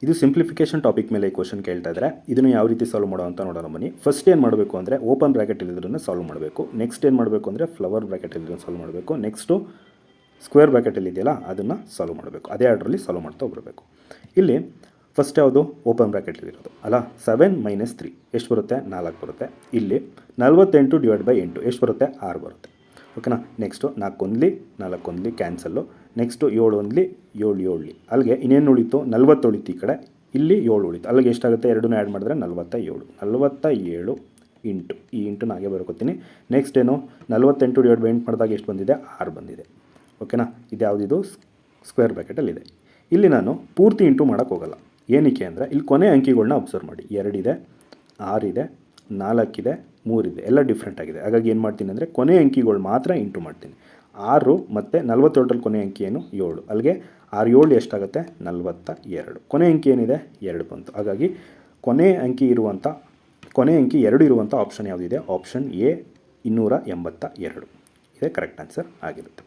ಇದು simplification topic ಮೇಲೆ ಈ ಕ್ವಶನ್ ಕೇಳ್ತಾ ಇದ್ದಾರೆ. ಇದನ್ನು ಯಾವ ರೀತಿ ಸಾಲ್ವ್ ಮಾಡೋ ಅಂತ ನೋಡೋಣ ಬನ್ನಿ. ಫಸ್ಟ್ ಏನು ಮಾಡಬೇಕು ಅಂದರೆ ಓಪನ್ ಬ್ರ್ಯಾಕೆಟ್ ಇಲ್ಲಿದ್ರನ್ನ ಸಾಲ್ವ್ ಮಾಡಬೇಕು. ನೆಕ್ಸ್ಟ್ ಏನು ಮಾಡಬೇಕು ಅಂದರೆ ಫ್ಲವರ್ ಬ್ರ್ಯಾಕೆಟ್ ಇಲ್ಲಿದ್ರನ್ನ ಸಾಲ್ವ್ ಮಾಡಬೇಕು. ನೆಕ್ಸ್ಟು ಸ್ಕ್ವೇರ್ ಬ್ರ್ಯಾಕೆಟಲ್ಲಿ ಇದೆಯಲ್ಲ ಅದನ್ನು ಸಾಲ್ವ್ ಮಾಡಬೇಕು. ಅದೇ ಆರ್ಡ್ರಲ್ಲಿ ಸಾಲ್ವ್ ಮಾಡ್ತಾ ಹೋಗಬೇಕು. ಇಲ್ಲಿ ಫಸ್ಟ್ ಯಾವುದು ಓಪನ್ ಬ್ರ್ಯಾಕೆಟಲ್ಲಿರೋದು ಅಲ್ಲ, 7 - 3 ಎಷ್ಟು ಬರುತ್ತೆ? 4 ಬರುತ್ತೆ. ಇಲ್ಲಿ 48/8 ಎಷ್ಟು ಬರುತ್ತೆ? 6 ಬರುತ್ತೆ. ಓಕೆನಾ. Next 4 1 4 1 cancel. ನೆಕ್ಸ್ಟು 7 1 7 7 ಅಲ್ಲಿಗೆ ಇನ್ನೇನು ಉಳಿತು? 40 ಉಳಿತು ಈ ಕಡೆ. ಇಲ್ಲಿ 7 ಉಳಿತು. ಅಲ್ಲಿಗೆ ಎಷ್ಟಾಗುತ್ತೆ? ಎರಡನ್ನೂ ಆ್ಯಡ್ ಮಾಡಿದ್ರೆ 47 ಇಂಟು ಈ ಇಂಟು ಹಾಗೆ ಬರ್ಕೊತೀನಿ. ನೆಕ್ಸ್ಟ್ ಏನು? 48/8 ಮಾಡಿದಾಗ ಎಷ್ಟು ಬಂದಿದೆ? 6 ಬಂದಿದೆ. ಓಕೆನಾ. ಇದು ಯಾವುದಿದು? ಸ್ಕ್ವೇರ್ ಬ್ರ್ಯಾಕೆಟಲ್ಲಿದೆ. ಇಲ್ಲಿ ನಾನು ಪೂರ್ತಿ ಇಂಟು ಮಾಡೋಕ್ಕೆ ಹೋಗಲ್ಲ. ಏನಕ್ಕೆ ಅಂದರೆ ಇಲ್ಲಿ ಕೊನೆ ಅಂಕಿಗಳನ್ನ ಅಬ್ಸರ್ವ್ ಮಾಡಿ. 2 ಇದೆ, 6 ಇದೆ, 4 ಇದೆ, 3 ಇದೆ, ಎಲ್ಲ ಡಿಫ್ರೆಂಟ್ ಆಗಿದೆ. ಹಾಗಾಗಿ ಏನು ಮಾಡ್ತೀನಿ ಅಂದರೆ ಕೊನೆ ಅಂಕಿಗಳು ಮಾತ್ರ ಇಂಟು ಮಾಡ್ತೀನಿ. 6 ಮತ್ತು 47 ಕೊನೆ ಅಂಕಿ ಏನು? 7. ಅಲ್ಲಿಗೆ 6 7 ಎಷ್ಟಾಗುತ್ತೆ? 42. ಕೊನೆ ಅಂಕಿ ಏನಿದೆ? 2 ಬಂತು. ಹಾಗಾಗಿ ಕೊನೆ ಅಂಕಿ 2 ಇರುವಂಥ ಆಪ್ಷನ್ ಯಾವುದಿದೆ? ಆಪ್ಷನ್ ಎ 282 ಇದೇ ಕರೆಕ್ಟ್ ಆನ್ಸರ್ ಆಗಿರುತ್ತೆ.